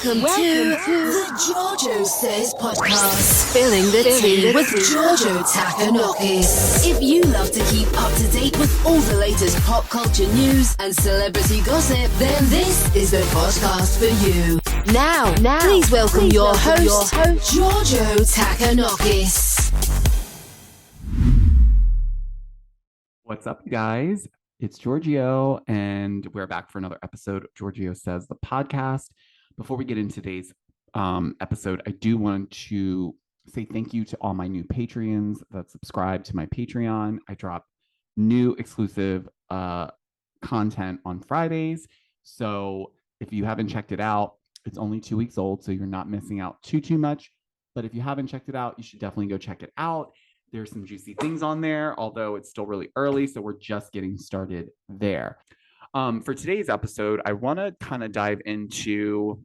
Welcome to the Giorgio Says podcast. Spilling the tea with Giorgio Takanokis. If you love to keep up to date with all the latest pop culture news and celebrity gossip, then this is the podcast for you. Now, please welcome your host, Giorgio Takanokis. What's up, you guys? It's Giorgio, and we're back for another episode of Giorgio Says the podcast. Before we get into today's episode, I do want to say thank you to all my new Patreons that subscribe to my Patreon. I drop new exclusive content on Fridays. So if you haven't checked it out, it's only 2 weeks old, so you're not missing out too much. But if you haven't checked it out, you should definitely go check it out. There's some juicy things on there, although it's still really early, so we're just getting started there. For today's episode, I want to kind of dive into,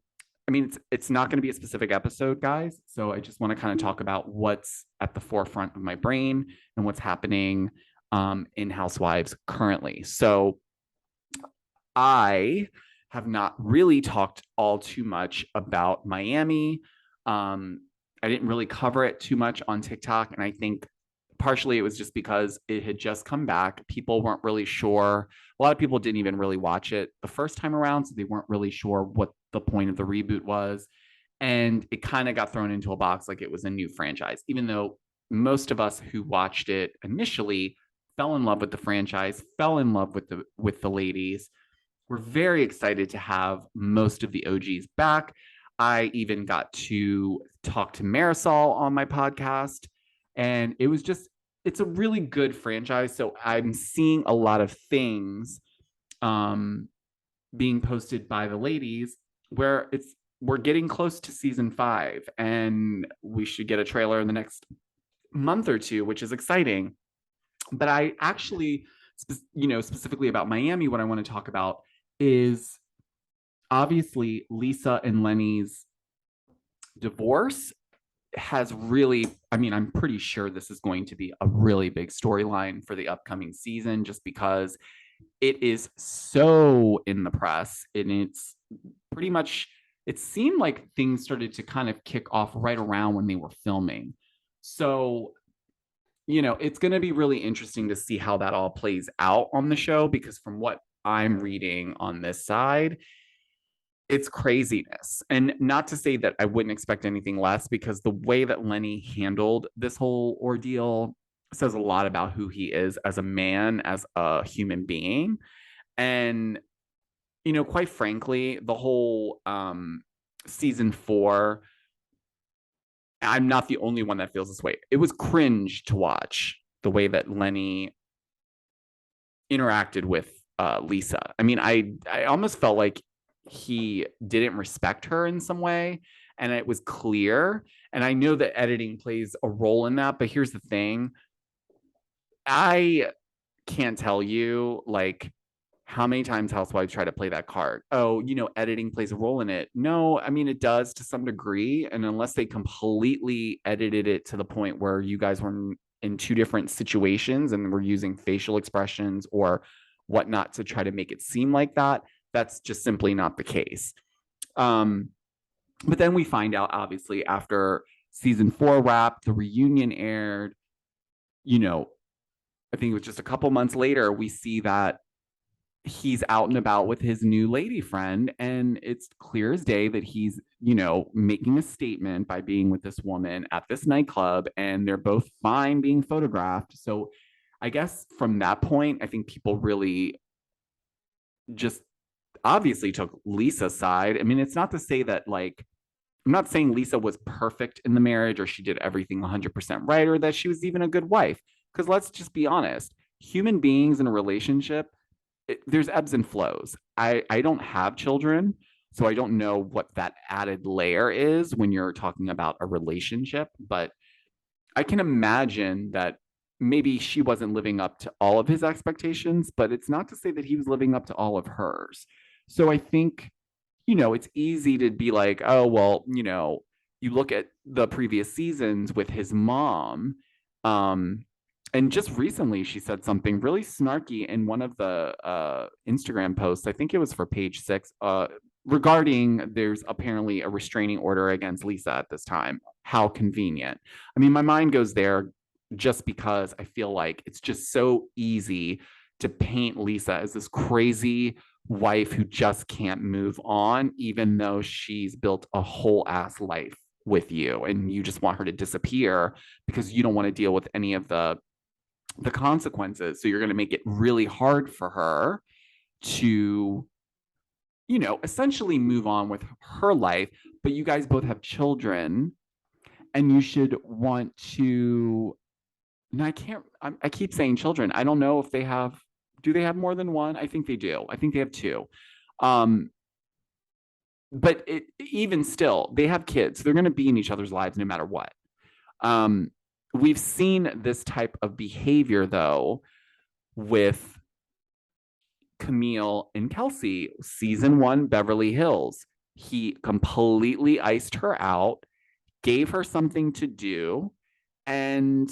it's not going to be a specific episode, guys, so I just want to kind of talk about what's at the forefront of my brain and what's happening in Housewives currently. So I have not really talked all too much about Miami. I didn't really cover it too much on TikTok, and I think partially it was just because it had just come back. People weren't really sure. A lot of people didn't even really watch it the first time around, so they weren't really sure what the point of the reboot was. And it kind of got thrown into a box like it was a new franchise, even though most of us who watched it initially fell in love with the franchise, fell in love with the ladies. We're very excited to have most of the OGs back. I even got to talk to Marisol on my podcast, and it's a really good franchise. So I'm seeing a lot of things being posted by the ladies where we're getting close to season 5, and we should get a trailer in the next month or two, which is exciting. But I actually, specifically about Miami, what I want to talk about is obviously Lisa and Lenny's divorce has really, I'm pretty sure this is going to be a really big storyline for the upcoming season, just because it is so in the press, and it's pretty much, it seemed like things started to kind of kick off right around when they were filming. So, it's going to be really interesting to see how that all plays out on the show, because from what I'm reading on this side, it's craziness. And not to say that I wouldn't expect anything less, because the way that Lenny handled this whole ordeal says a lot about who he is as a man, as a human being. And, quite frankly, the whole season 4, I'm not the only one that feels this way. It was cringe to watch the way that Lenny interacted with Lisa. I almost felt like he didn't respect her in some way, and it was clear. And I know that editing plays a role in that, but here's the thing. I can't tell you how many times Housewives try to play that card. Oh, editing plays a role in it. No, it does to some degree. And unless they completely edited it to the point where you guys were in two different situations and were using facial expressions or whatnot to try to make it seem like that, that's just simply not the case. But then we find out, obviously, after season 4 wrapped, the reunion aired, I think it was just a couple months later, we see that he's out and about with his new lady friend, and it's clear as day that he's, making a statement by being with this woman at this nightclub, and they're both fine being photographed. So I guess from that point, I think people really just obviously took Lisa's side. It's not to say that I'm not saying Lisa was perfect in the marriage or she did everything 100% right or that she was even a good wife, because let's just be honest, human beings in a relationship, there's ebbs and flows. I don't have children, so I don't know what that added layer is when you're talking about a relationship, but I can imagine that maybe she wasn't living up to all of his expectations, but it's not to say that he was living up to all of hers. So I think, it's easy to be like, oh, well, you look at the previous seasons with his mom, and just recently she said something really snarky in one of the Instagram posts. I think it was for page 6. regarding there's apparently a restraining order against Lisa at this time. How convenient. I mean, my mind goes there just because I feel like it's just so easy to paint Lisa as this crazy wife who just can't move on, even though she's built a whole ass life with you and you just want her to disappear because you don't want to deal with any of the consequences. So you're going to make it really hard for her to, you know, essentially move on with her life. But you guys both have children and you should want to. And I keep saying children. I don't know if they have, do they have more than one? I think they do. I think they have two. But even still, they have kids. They're going to be in each other's lives no matter what. We've seen this type of behavior, though, with Camille and Kelsey. Season 1, Beverly Hills. He completely iced her out, gave her something to do, and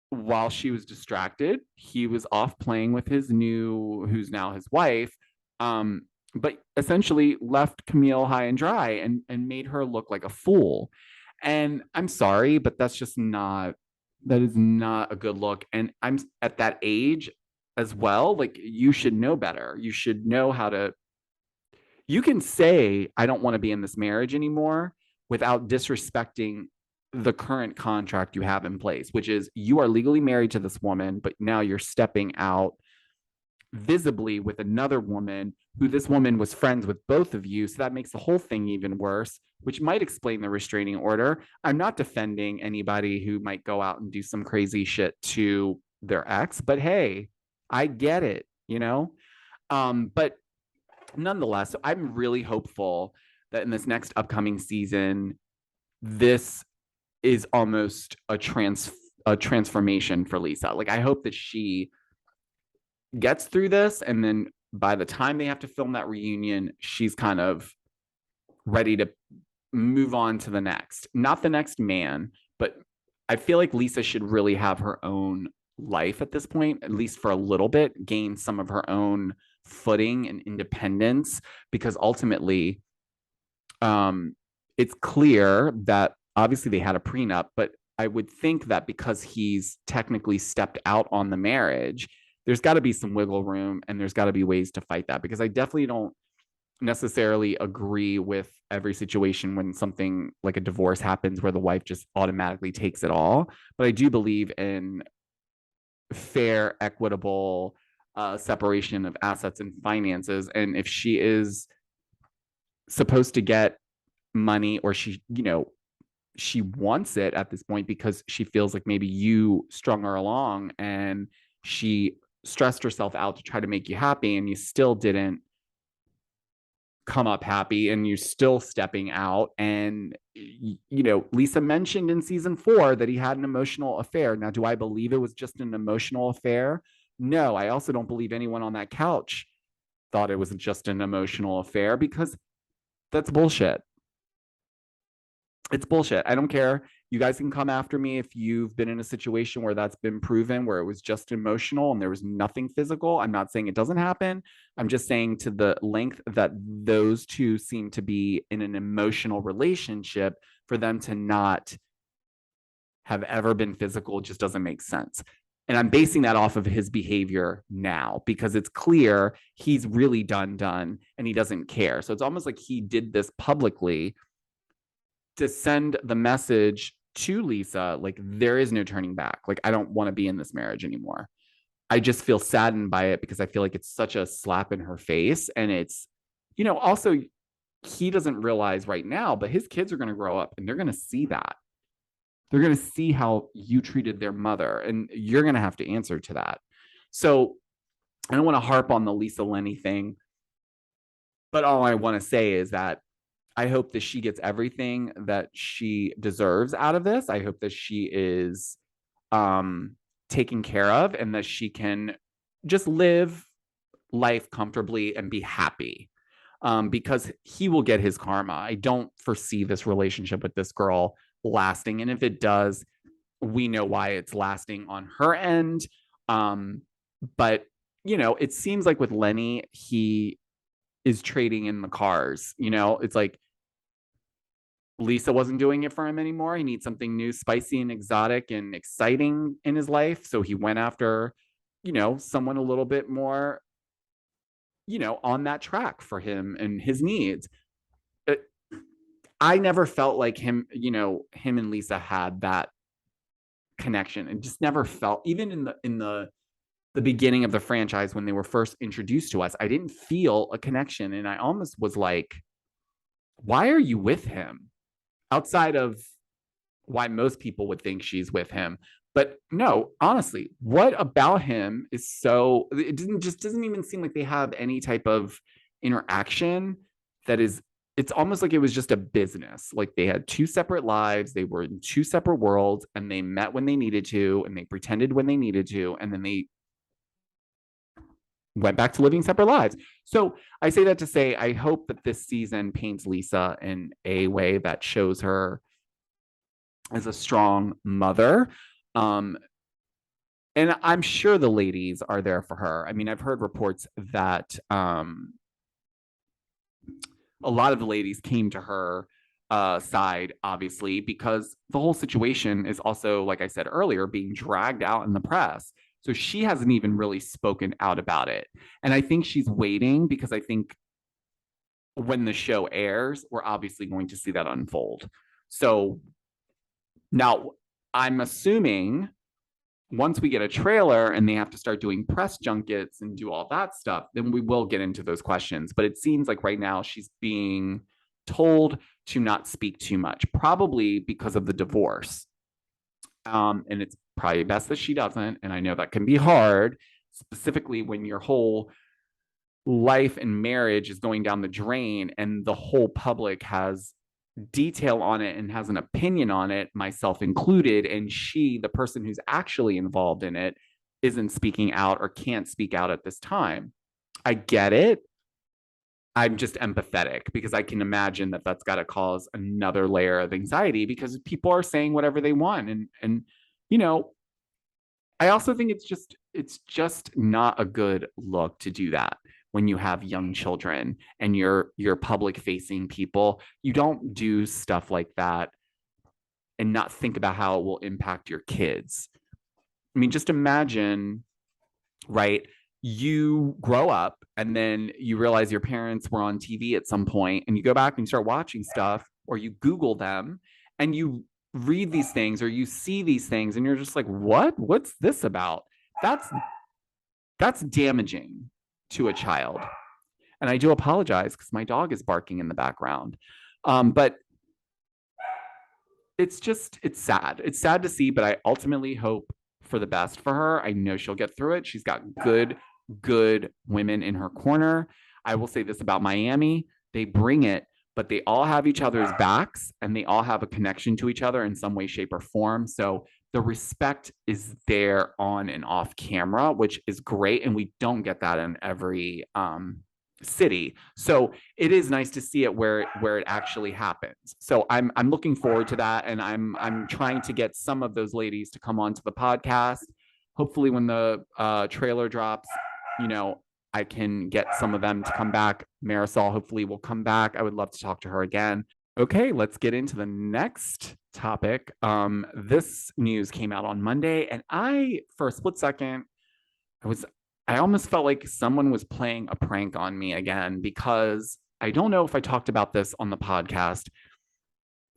while she was distracted, he was off playing with his new, who's now his wife, but essentially left Camille high and dry and made her look like a fool. And I'm sorry, but that is not a good look. And I'm at that age as well. Like, you should know better. You should know how to, you can say, I don't want to be in this marriage anymore without disrespecting the current contract you have in place, which is you are legally married to this woman, but now you're stepping out visibly with another woman who this woman was friends with both of you. So that makes the whole thing even worse, which might explain the restraining order. I'm not defending anybody who might go out and do some crazy shit to their ex, but hey, I get it, you know? But nonetheless, I'm really hopeful that in this next upcoming season, this is almost a transformation for Lisa. Like, I hope that she gets through this, and then by the time they have to film that reunion, she's kind of ready to move on to the next, not the next man, but I feel like Lisa should really have her own life at this point, at least for a little bit, gain some of her own footing and independence, because ultimately, it's clear that obviously they had a prenup, but I would think that because he's technically stepped out on the marriage, there's got to be some wiggle room and there's got to be ways to fight that, because I definitely don't necessarily agree with every situation when something like a divorce happens where the wife just automatically takes it all. But I do believe in fair, equitable separation of assets and finances. And if she is supposed to get money, or she, you know, she wants it at this point because she feels like maybe you strung her along and she stressed herself out to try to make you happy and you still didn't come up happy and you're still stepping out. And, you know, Lisa mentioned in season 4 that he had an emotional affair. Now, do I believe it was just an emotional affair? No, I also don't believe anyone on that couch thought it was just an emotional affair, because that's bullshit. It's bullshit. I don't care. You guys can come after me if you've been in a situation where that's been proven, where it was just emotional and there was nothing physical. I'm not saying it doesn't happen. I'm just saying to the length that those two seem to be in an emotional relationship, for them to not have ever been physical just doesn't make sense. And I'm basing that off of his behavior now, because it's clear he's really done and he doesn't care. So it's almost like he did this publicly to send the message to Lisa, like, there is no turning back. Like, I don't want to be in this marriage anymore. I just feel saddened by it because I feel like it's such a slap in her face. And it's, you know, also he doesn't realize right now, but his kids are going to grow up and they're going to see that. They're going to see how you treated their mother, and you're going to have to answer to that. So I don't want to harp on the Lisa Lenny thing, but all I want to say is that I hope that she gets everything that she deserves out of this. I hope that she is taken care of and that she can just live life comfortably and be happy, because he will get his karma. I don't foresee this relationship with this girl lasting. And if it does, we know why it's lasting on her end. But, you know, it seems like with Lenny, he is trading in the cars. You know, it's like Lisa wasn't doing it for him anymore. He needs something new, spicy and exotic and exciting in his life. So he went after, you know, someone a little bit more, you know, on that track for him and his needs. I never felt like him, you know, him and Lisa had that connection, and just never felt, even in the beginning of the franchise when they were first introduced to us, I didn't feel a connection. And I almost was like, why are you with him? Outside of why most people would think she's with him. But no, honestly, what about him is so, it doesn't even seem like they have any type of interaction that is, it's almost like it was just a business. Like they had two separate lives, they were in two separate worlds, and they met when they needed to, and they pretended when they needed to, and then they went back to living separate lives. So I say that to say, I hope that this season paints Lisa in a way that shows her as a strong mother. And I'm sure the ladies are there for her. I mean, I've heard reports that a lot of the ladies came to her side, obviously, because the whole situation is also, like I said earlier, being dragged out in the press. So she hasn't even really spoken out about it. And I think she's waiting, because I think when the show airs, we're obviously going to see that unfold. So now I'm assuming once we get a trailer and they have to start doing press junkets and do all that stuff, then we will get into those questions. But it seems like right now she's being told to not speak too much, probably because of the divorce. And it's probably best that she doesn't. And I know that can be hard, specifically when your whole life and marriage is going down the drain and the whole public has detail on it and has an opinion on it, myself included, and she, the person who's actually involved in it, isn't speaking out or can't speak out at this time. I get it. I'm just empathetic, because I can imagine that that's got to cause another layer of anxiety, because people are saying whatever they want. And you know, I also think it's just not a good look to do that when you have young children and you're public facing people. You don't do stuff like that and not think about how it will impact your kids. I mean, just imagine, right? You grow up and then you realize your parents were on TV at some point, and you go back and you start watching stuff, or you Google them and you read these things or you see these things, and you're just like, what's this about? That's damaging to a child. And I do apologize because my dog is barking in the background. But it's sad. It's sad to see, but I ultimately hope for the best for her. I know she'll get through it. She's got good women in her corner. I will say this about Miami: they bring it, but they all have each other's backs, and they all have a connection to each other in some way, shape, or form. So the respect is there on and off camera, which is great. And we don't get that in every city. So it is nice to see it where it actually happens. So I'm looking forward to that. And I'm trying to get some of those ladies to come onto the podcast. Hopefully when the trailer drops, you know, I can get some of them to come back. Marisol hopefully will come back. I would love to talk to her again. Okay, let's get into the next topic. This news came out on Monday, and for a split second, I almost felt like someone was playing a prank on me again, because I don't know if I talked about this on the podcast.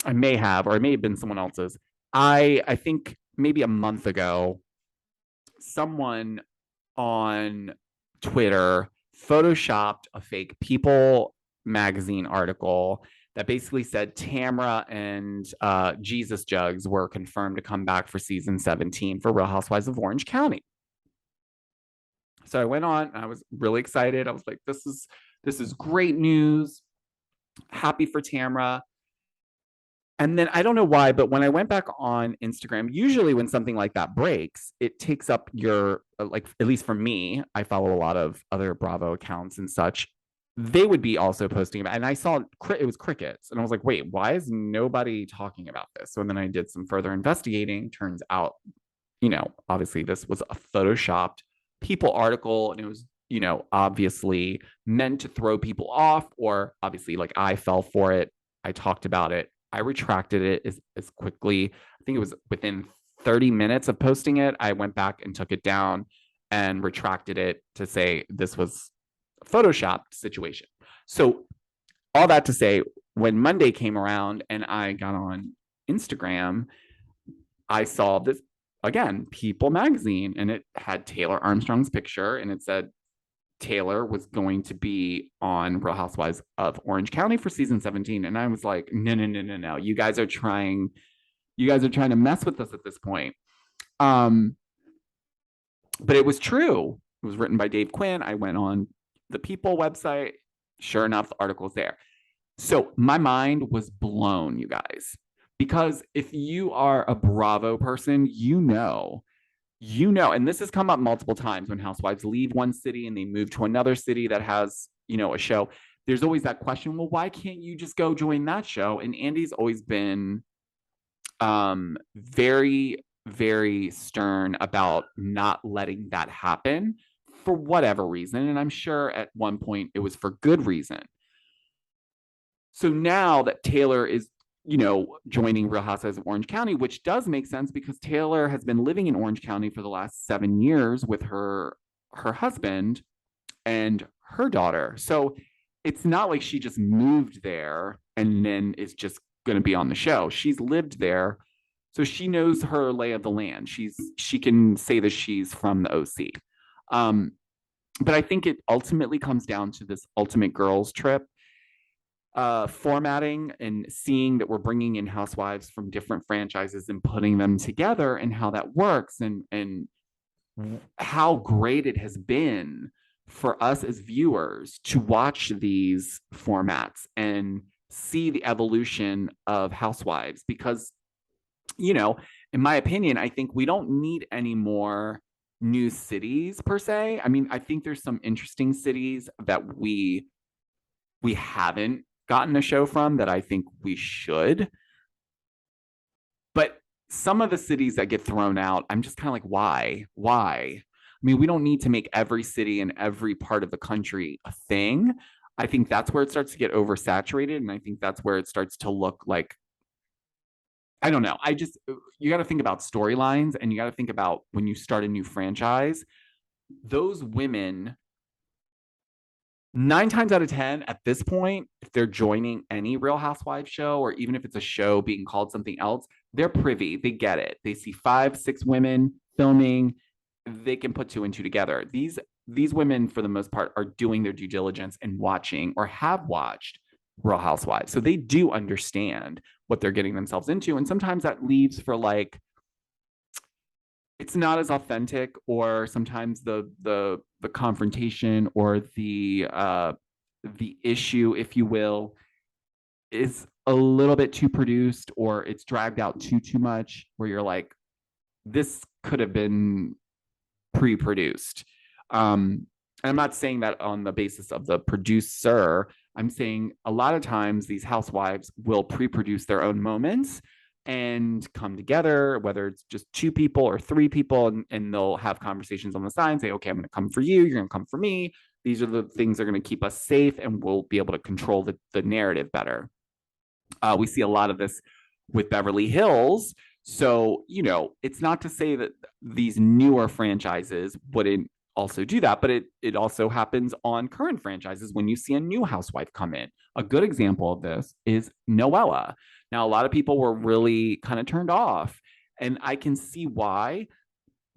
I may have, or it may have been someone else's. I think maybe a month ago, someone on Twitter photoshopped a fake People magazine article that basically said Tamra and Jesus Jugs were confirmed to come back for season 17 for Real Housewives of Orange County. So I went on and I was really excited. I was like, this is great news. Happy for Tamra. And then I don't know why, but when I went back on Instagram, usually when something like that breaks, it takes up your, like, at least for me, I follow a lot of other Bravo accounts and such. They would be also posting about, and I saw it was crickets. And I was like, wait, why is nobody talking about this? So then I did some further investigating. Turns out, you know, obviously this was a photoshopped People article, and it was obviously meant to throw people off, or obviously like I fell for it. I talked about it. I retracted it as quickly. I think it was within 30 minutes of posting it. I went back and took it down and retracted it to say this was a Photoshopped situation. So all that to say, when Monday came around and I got on Instagram, I saw this again, People magazine, and it had Taylor Armstrong's picture, and it said Taylor was going to be on Real Housewives of Orange County for season 17. And I was like, no. You guys are trying to mess with us at this point. But it was true. It was written by Dave Quinn. I went on the People website. Sure enough, the article is there. So my mind was blown, you guys, because if you are a Bravo person, and this has come up multiple times when housewives leave one city and they move to another city that has, a show. There's always that question, well, why can't you just go join that show? And Andy's always been very, very stern about not letting that happen for whatever reason. And I'm sure at one point it was for good reason. So now that Taylor is, joining Real Housewives of Orange County, which does make sense because Taylor has been living in Orange County for the last 7 years with her husband and her daughter. So it's not like she just moved there and then is just going to be on the show. She's lived there. So she knows her lay of the land. She can say that she's from the OC. But I think it ultimately comes down to this ultimate girls trip formatting and seeing that we're bringing in housewives from different franchises and putting them together and how that works and how great it has been for us as viewers to watch these formats and see the evolution of housewives because, in my opinion, I think we don't need any more new cities per se. I mean, I think there's some interesting cities that we haven't gotten a show from that I think we should. But some of the cities that get thrown out, I'm just kind of like, why? I mean, we don't need to make every city and every part of the country a thing. I think that's where it starts to get oversaturated. And I think that's where it starts to look like, I don't know. You got to think about storylines and you got to think about when you start a new franchise, those women 9 times out of 10 at this point, if they're joining any Real Housewives show, or even if it's a show being called something else, they're privy. They get it. They see 5, 6 women filming. They can put 2 and 2 together. These women, for the most part, are doing their due diligence and watching or have watched Real Housewives. So they do understand what they're getting themselves into. And sometimes that leaves for like, it's not as authentic, or sometimes the confrontation or the issue, if you will, is a little bit too produced, or it's dragged out too much, where you're like, this could have been pre-produced. And I'm not saying that on the basis of the producer. I'm saying a lot of times these housewives will pre-produce their own moments and come together, whether it's just 2 people or 3 people, and they'll have conversations on the side and say, okay, I'm going to come for you. You're going to come for me. These are the things that are going to keep us safe, and we'll be able to control the narrative better. We see a lot of this with Beverly Hills. So, it's not to say that these newer franchises wouldn't also do that, but it also happens on current franchises when you see a new housewife come in. A good example of this is Noella. Now, a lot of people were really kind of turned off, and I can see why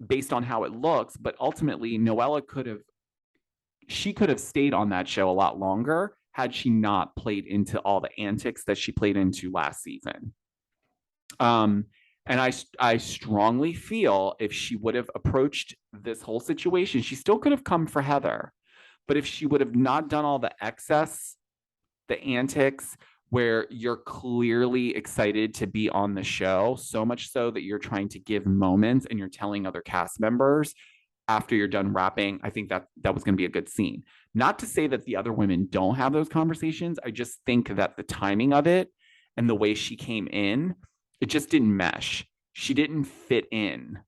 based on how it looks, but ultimately Noella could have stayed on that show a lot longer had she not played into all the antics that she played into last season. And I strongly feel if she would have approached this whole situation, she still could have come for Heather. But if she would have not done all the excess, the antics, where you're clearly excited to be on the show, so much so that you're trying to give moments and you're telling other cast members after you're done wrapping, I think that was going to be a good scene. Not to say that the other women don't have those conversations. I just think that the timing of it and the way she came in, it just didn't mesh. She didn't fit in.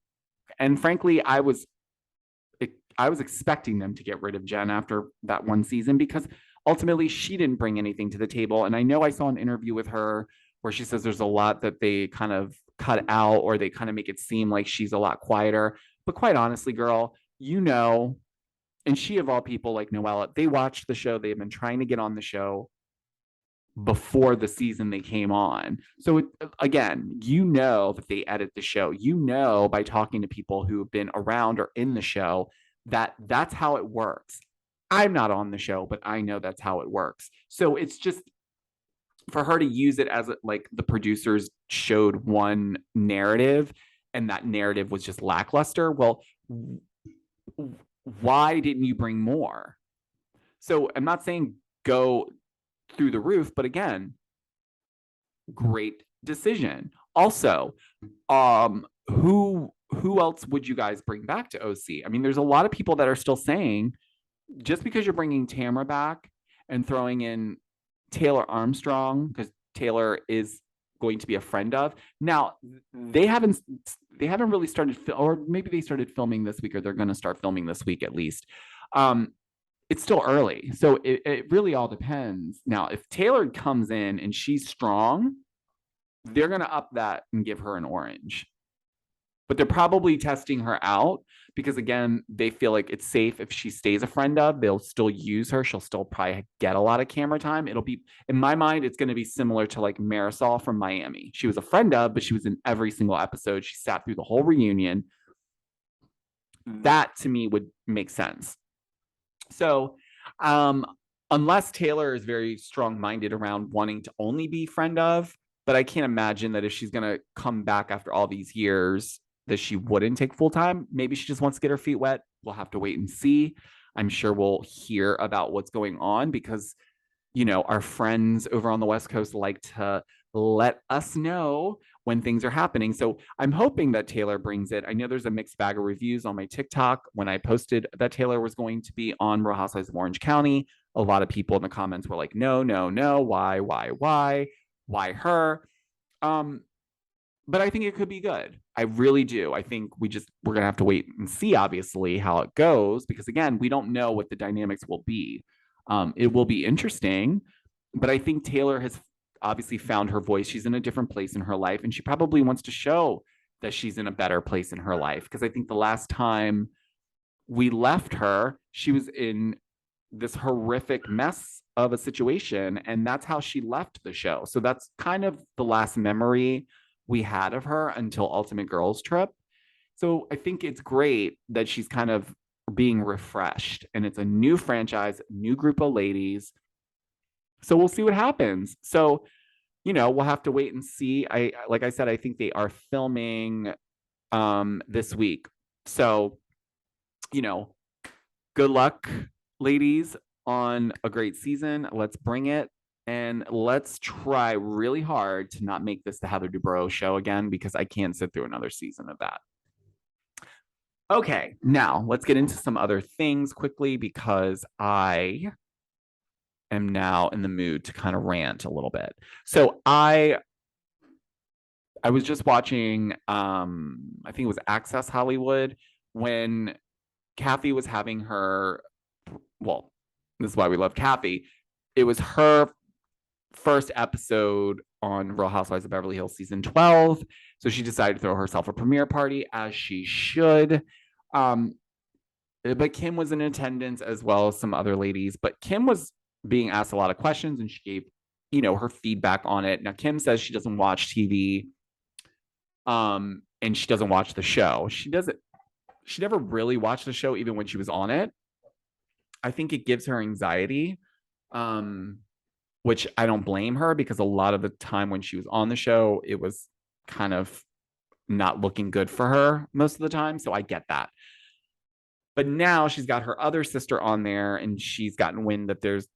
And frankly, I was was expecting them to get rid of Jen after that one season because ultimately she didn't bring anything to the table. And I know I saw an interview with her where she says there's a lot that they kind of cut out or they kind of make it seem like she's a lot quieter. But quite honestly, girl, and she of all people like Noella, they watched the show. They've been trying to get on the show before the season they came on. So again, that they edit the show. By talking to people who have been around or in the show that that's how it works. I'm not on the show, but I know that's how it works. So it's just for her to use it as like the producers showed one narrative and that narrative was just lackluster. Well, why didn't you bring more? So I'm not saying go through the roof, but again, great decision. Also, who else would you guys bring back to OC? I mean, there's a lot of people that are still saying just because you're bringing Tamara back and throwing in Taylor Armstrong, because Taylor is going to be a friend of. Now, they haven't really started, or maybe they started filming this week, or they're going to start filming this week at least. It's still early, so it really all depends. Now, if Taylor comes in and she's strong, they're going to up that and give her an orange. But they're probably testing her out because, again, they feel like it's safe if she stays a friend of. They'll still use her. She'll still probably get a lot of camera time. It'll be, in my mind, it's going to be similar to like Marisol from Miami. She was a friend of, but she was in every single episode. She sat through the whole reunion. That, to me, would make sense. So, unless Taylor is very strong-minded around wanting to only be friend of, but I can't imagine that if she's going to come back after all these years, that she wouldn't take full time. Maybe she just wants to get her feet wet. We'll have to wait and see. I'm sure we'll hear about what's going on because, our friends over on the West Coast like to let us know when things are happening. So I'm hoping that Taylor brings it. I know there's a mixed bag of reviews on my TikTok when I posted that Taylor was going to be on Real Housewives of Orange County. A lot of people in the comments were like, no, why her? But I think it could be good. I really do. I think we're going to have to wait and see, obviously, how it goes, because again, we don't know what the dynamics will be. It will be interesting, but I think Taylor has obviously found her voice. She's in a different place in her life, and she probably wants to show that she's in a better place in her life. Because I think the last time we left her, she was in this horrific mess of a situation, and that's how she left the show. So that's kind of the last memory we had of her until Ultimate Girls Trip. So I think it's great that she's kind of being refreshed, and it's a new franchise, new group of ladies. So we'll see what happens. So, we'll have to wait and see. Like I said, I think they are filming this week. So, good luck, ladies, on a great season. Let's bring it. And let's try really hard to not make this the Heather Dubrow show again, because I can't sit through another season of that. Okay, now let's get into some other things quickly, because I am now in the mood to kind of rant a little bit. So I was just watching, I think it was Access Hollywood, when Kathy was having her, well, this is why we love Kathy. It was her first episode on Real Housewives of Beverly Hills season 12. So she decided to throw herself a premiere party, as she should. But Kim was in attendance, as well as some other ladies. But Kim was being asked a lot of questions, and she gave, her feedback on it. Now, Kim says she doesn't watch TV, and she doesn't watch the show. She never really watched the show, even when she was on it. I think it gives her anxiety, which I don't blame her, because a lot of the time when she was on the show, it was kind of not looking good for her most of the time. So I get that. But now she's got her other sister on there, and she's gotten wind that there's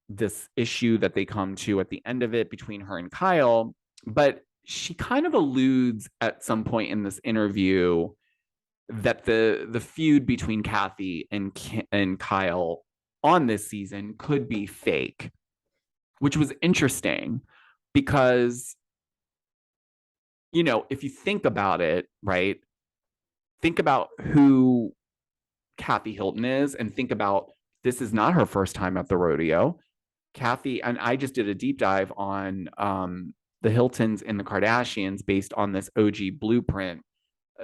this issue that they come to at the end of it between her and Kyle. But she kind of alludes at some point in this interview that the feud between Kathy and Kyle on this season could be fake, which was interesting because, if you think about it, right? Think about who Kathy Hilton is and think about this is not her first time at the rodeo. Kathy, and I just did a deep dive on the Hiltons and the Kardashians based on this OG blueprint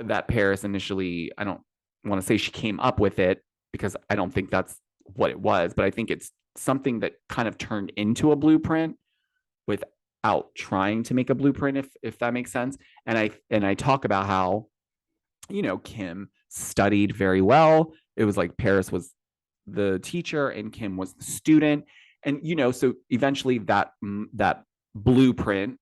that Paris initially, I don't want to say she came up with it because I don't think that's what it was, but I think it's something that kind of turned into a blueprint without trying to make a blueprint, if that makes sense. And I talk about how, Kim studied very well. It was like Paris was the teacher and Kim was the student. And, so eventually that blueprint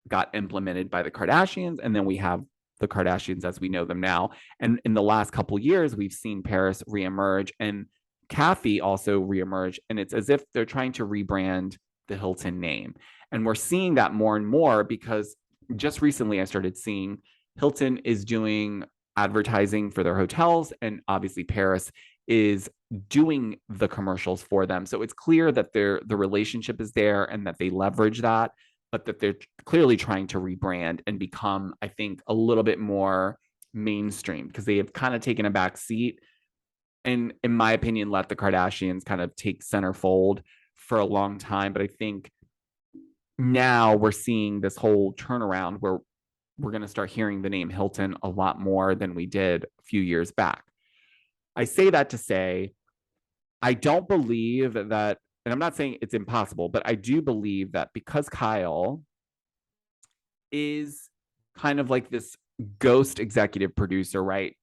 got implemented by the Kardashians. And then we have the Kardashians as we know them now. And in the last couple of years, we've seen Paris reemerge and Kathy also reemerge. And it's as if they're trying to rebrand the Hilton name. And we're seeing that more and more because just recently I started seeing Hilton is doing advertising for their hotels. And obviously Paris is doing the commercials for them. So it's clear that the relationship is there and that they leverage that, but that they're clearly trying to rebrand and become, I think, a little bit more mainstream because they have kind of taken a back seat and, in my opinion, let the Kardashians kind of take center fold for a long time. But I think now we're seeing this whole turnaround where we're going to start hearing the name Hilton a lot more than we did a few years back. I say that to say, I don't believe that, and I'm not saying it's impossible, but I do believe that because Kyle is kind of like this ghost executive producer, right?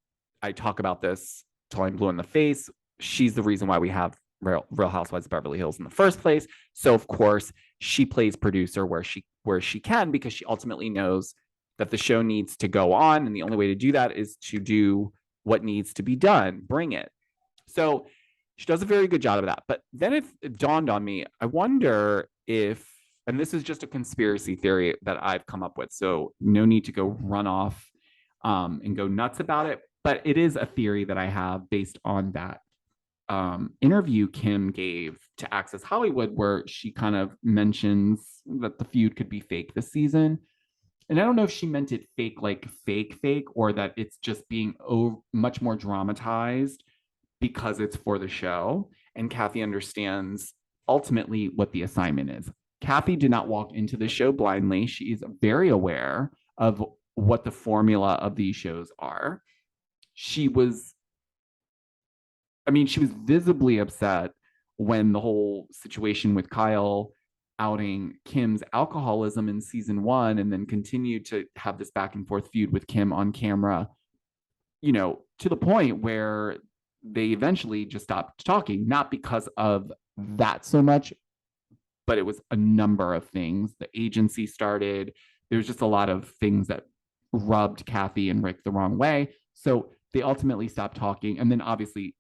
I talk about this till I'm blue in the face. She's the reason why we have Real Housewives of Beverly Hills in the first place. So of course she plays producer where she can because she ultimately knows that the show needs to go on, and the only way to do that is to do what needs to be done, bring it. So she does a very good job of that. But then it dawned on me, I wonder if, and this is just a conspiracy theory that I've come up with, so no need to go run off and go nuts about it, but it is a theory that I have based on that interview Kim gave to Access Hollywood, where she kind of mentions that the feud could be fake this season. And I don't know if she meant it fake, like fake, or that it's just being much more dramatized because it's for the show. And Kathy understands ultimately what the assignment is. Kathy did not walk into the show blindly. She is very aware of what the formula of these shows are. She was visibly upset when the whole situation with Kyle outing Kim's alcoholism in season 1 and then continued to have this back and forth feud with Kim on camera, to the point where they eventually just stopped talking, not because of that so much, but it was a number of things. The agency started, there's just a lot of things that rubbed Kathy and Rick the wrong way. So they ultimately stopped talking. And then obviously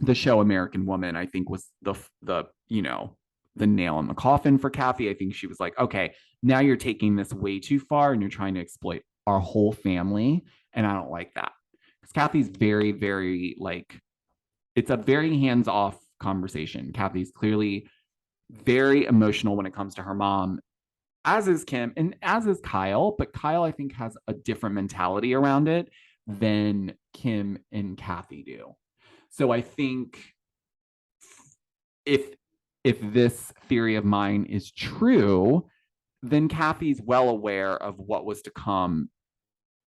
the show American Woman, I think, was the nail in the coffin for Kathy. I think she was like, okay, now you're taking this way too far and you're trying to exploit our whole family. And I don't like that. Because Kathy's very, very it's a very hands-off conversation. Kathy's clearly very emotional when it comes to her mom, as is Kim and as is Kyle. But Kyle, I think, has a different mentality around it than Kim and Kathy do. So I think if this theory of mine is true, then Kathy's well aware of what was to come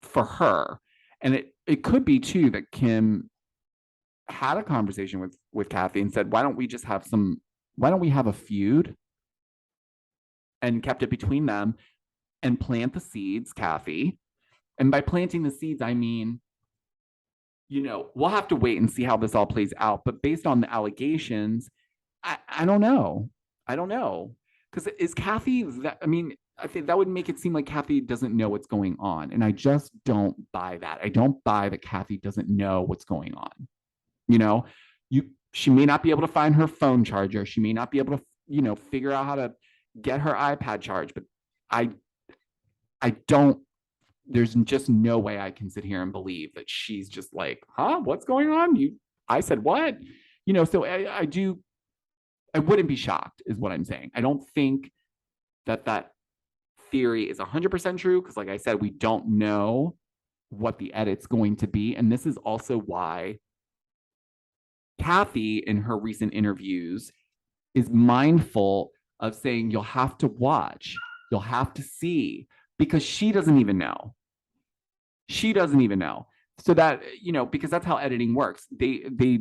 for her. And it could be too that Kim had a conversation with Kathy and said, why don't we have a feud, and kept it between them and plant the seeds, Kathy. And by planting the seeds, I mean, we'll have to wait and see how this all plays out. But based on the allegations, I don't know. Because is Kathy I think that would make it seem like Kathy doesn't know what's going on. And I just don't buy that. I don't buy that Kathy doesn't know what's going on. She may not be able to find her phone charger. She may not be able to, figure out how to get her iPad charged. But I don't, there's just no way I can sit here and believe that she's just like, huh, what's going on? I said what? So I wouldn't be shocked is what I'm saying. I don't think that theory is 100% true because, like I said, we don't know what the edit's going to be. And this is also why Kathy, in her recent interviews, is mindful of saying, you'll have to watch, you'll have to see, because she doesn't even know. She doesn't even know. So that, because that's how editing works. They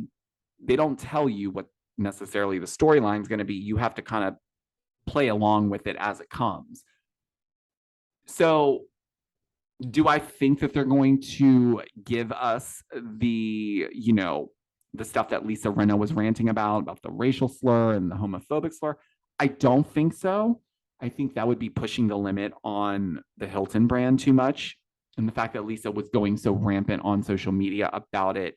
don't tell you what necessarily the storyline is going to be. You have to kind of play along with it as it comes. So do I think that they're going to give us the stuff that Lisa Rinna was ranting about the racial slur and the homophobic slur? I don't think so. I think that would be pushing the limit on the Hilton brand too much. And the fact that Lisa was going so rampant on social media about it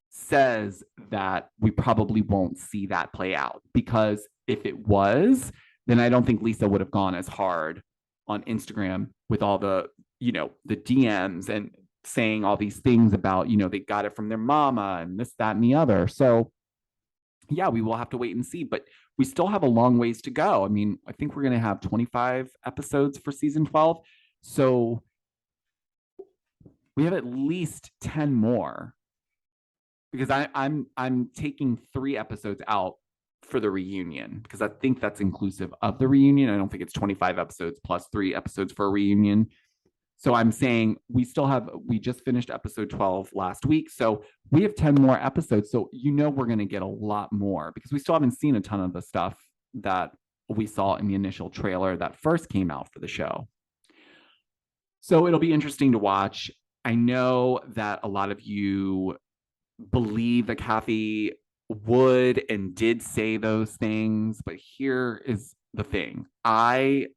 says that we probably won't see that play out, because if it was, then I don't think Lisa would have gone as hard on Instagram with all the DMs and saying all these things about, they got it from their mama and this, that, and the other. So yeah, we will have to wait and see, but we still have a long ways to go. I mean, I think we're going to have 25 episodes for season 12. So we have at least 10 more, because I'm taking 3 episodes out for the reunion, because I think that's inclusive of the reunion. I don't think it's 25 episodes plus 3 episodes for a reunion. So I'm saying we just finished episode 12 last week. So we have 10 more episodes. So we're going to get a lot more, because we still haven't seen a ton of the stuff that we saw in the initial trailer that first came out for the show. So it'll be interesting to watch. I know that a lot of you believe that Kathy would and did say those things, but here is the thing. I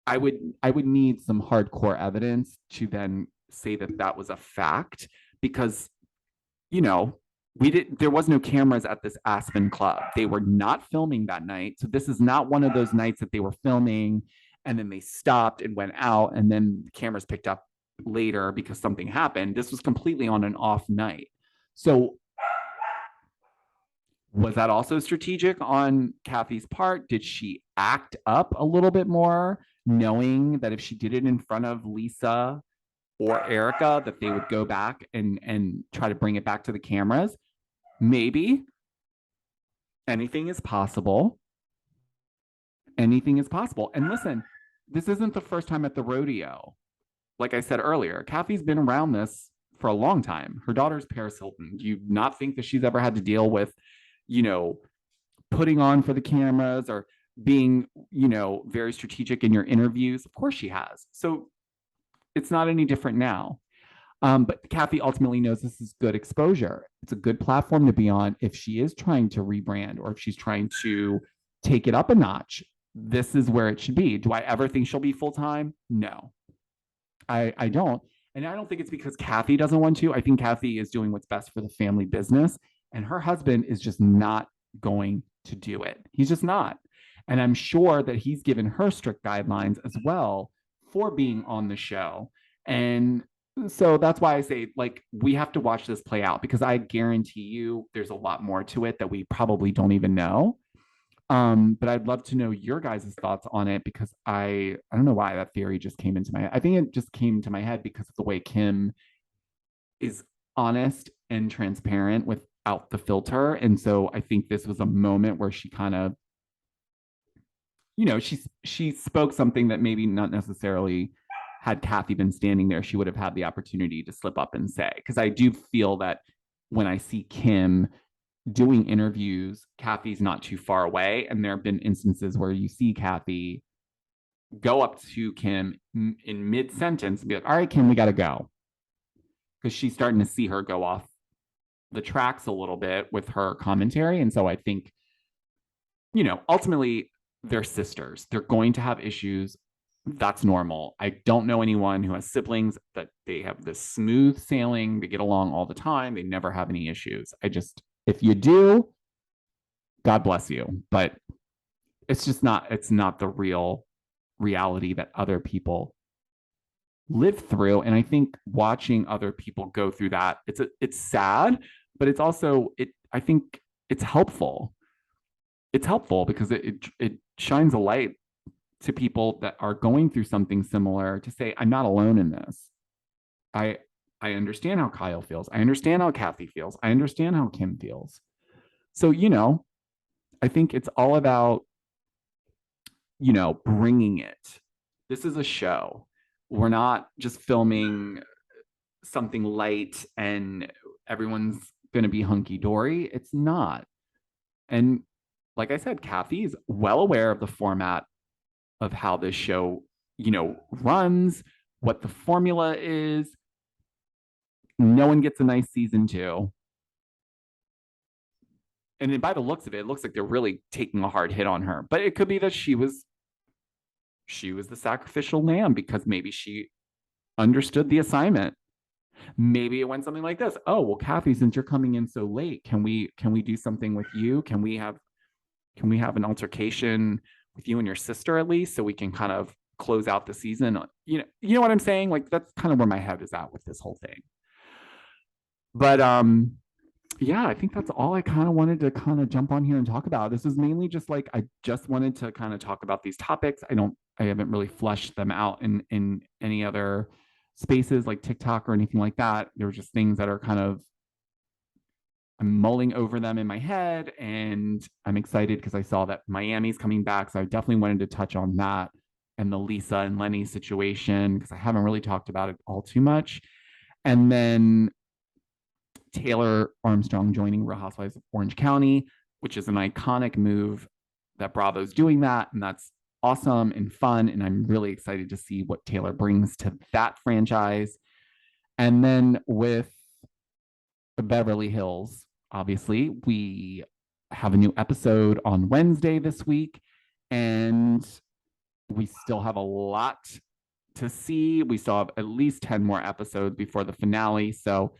would need some hardcore evidence to then say that that was a fact, because there was no cameras at this Aspen club. They were not filming that night. So this is not one of those nights that they were filming and then they stopped and went out and then the cameras picked up later because something happened. This was completely on an off night. So was that also strategic on Kathy's part? Did she act up a little bit more, knowing that if she did it in front of Lisa or Erica, that they would go back and try to bring it back to the cameras? Maybe. Anything is possible. Anything is possible. And listen, this isn't the first time at the rodeo. Like I said earlier, Kathy's been around this for a long time. Her daughter's Paris Hilton. Do you not think that she's ever had to deal with, putting on for the cameras or being, very strategic in your interviews? Of course she has. So it's not any different now. But Kathy ultimately knows this is good exposure. It's a good platform to be on if she is trying to rebrand or if she's trying to take it up a notch. This is where it should be. Do I ever think she'll be full-time? No, I don't. And I don't think it's because Kathy doesn't want to. I think Kathy is doing what's best for the family business, and her husband is just not going to do it. He's just not. And I'm sure that he's given her strict guidelines as well for being on the show. And so that's why I say, we have to watch this play out, because I guarantee you there's a lot more to it that we probably don't even know. But I'd love to know your guys' thoughts on it, because I don't know why that theory just came into my head. I think it just came to my head because of the way Kim is honest and transparent without the filter. And so I think this was a moment where she kind of, she spoke something that maybe not necessarily, had Kathy been standing there, she would have had the opportunity to slip up and say. Because I do feel that when I see Kim doing interviews, Kathy's not too far away. And there have been instances where you see Kathy go up to Kim in mid-sentence and be like, all right, Kim, we got to go. Because she's starting to see her go off the tracks a little bit with her commentary. And so I think, ultimately, they're sisters. They're going to have issues. That's normal. I don't know anyone who has siblings that they have this smooth sailing. They get along all the time. They never have any issues. If you do, God bless you. But it's not the real reality that other people live through. And I think watching other people go through that, it's sad, but it's also, I think it's helpful. It's helpful because it shines a light to people that are going through something similar to say, I'm not alone in this. I understand how Kyle feels. I understand how Kathy feels. I understand how Kim feels. So, I think it's all about, bringing it. This is a show. We're not just filming something light and everyone's going to be hunky dory. It's not. And like I said, Kathy is well aware of the format of how this show, runs, what the formula is. No one gets a nice season 2. And then by the looks of it, it looks like they're really taking a hard hit on her. But it could be that she was the sacrificial lamb because maybe she understood the assignment. Maybe it went something like this. Oh, well, Kathy, since you're coming in so late, can we do something with you? Can we have an altercation with you and your sister at least so we can kind of close out the season? You know what I'm saying? Like that's kind of where my head is at with this whole thing. But yeah, I think that's all I kind of wanted to kind of jump on here and talk about. This is mainly just like I just wanted to kind of talk about these topics. I haven't really fleshed them out in any other spaces like TikTok or anything like that. There were just things that are kind of I'm mulling over them in my head, and I'm excited because I saw that Miami's coming back. So I definitely wanted to touch on that and the Lisa and Lenny situation because I haven't really talked about it all too much. And then Taylor Armstrong joining Real Housewives of Orange County, which is an iconic move that Bravo's doing that. And that's awesome and fun. And I'm really excited to see what Taylor brings to that franchise. And then with Beverly Hills, obviously, we have a new episode on Wednesday this week. And we still have a lot to see. We still have at least 10 more episodes before the finale. So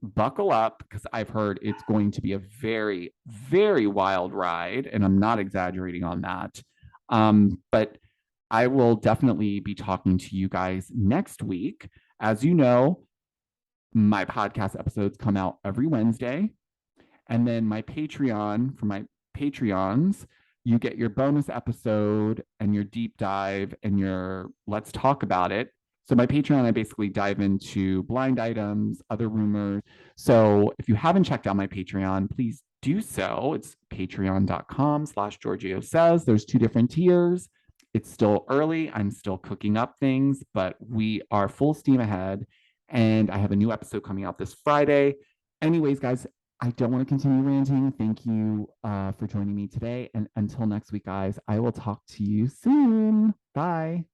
buckle up because I've heard it's going to be a very, very wild ride. And I'm not exaggerating on that. But I will definitely be talking to you guys next week. As you know, my podcast episodes come out every Wednesday. And then my Patreon, for my Patreons, you get your bonus episode and your deep dive and your let's talk about it. So my Patreon, I basically dive into blind items, other rumors. So if you haven't checked out my Patreon, please do so. It's patreon.com/Giorgio says. There's 2 different tiers. It's still early. I'm still cooking up things, but we are full steam ahead. And I have a new episode coming out this Friday. Anyways, guys, I don't want to continue ranting. Thank you for joining me today. And until next week, guys, I will talk to you soon. Bye.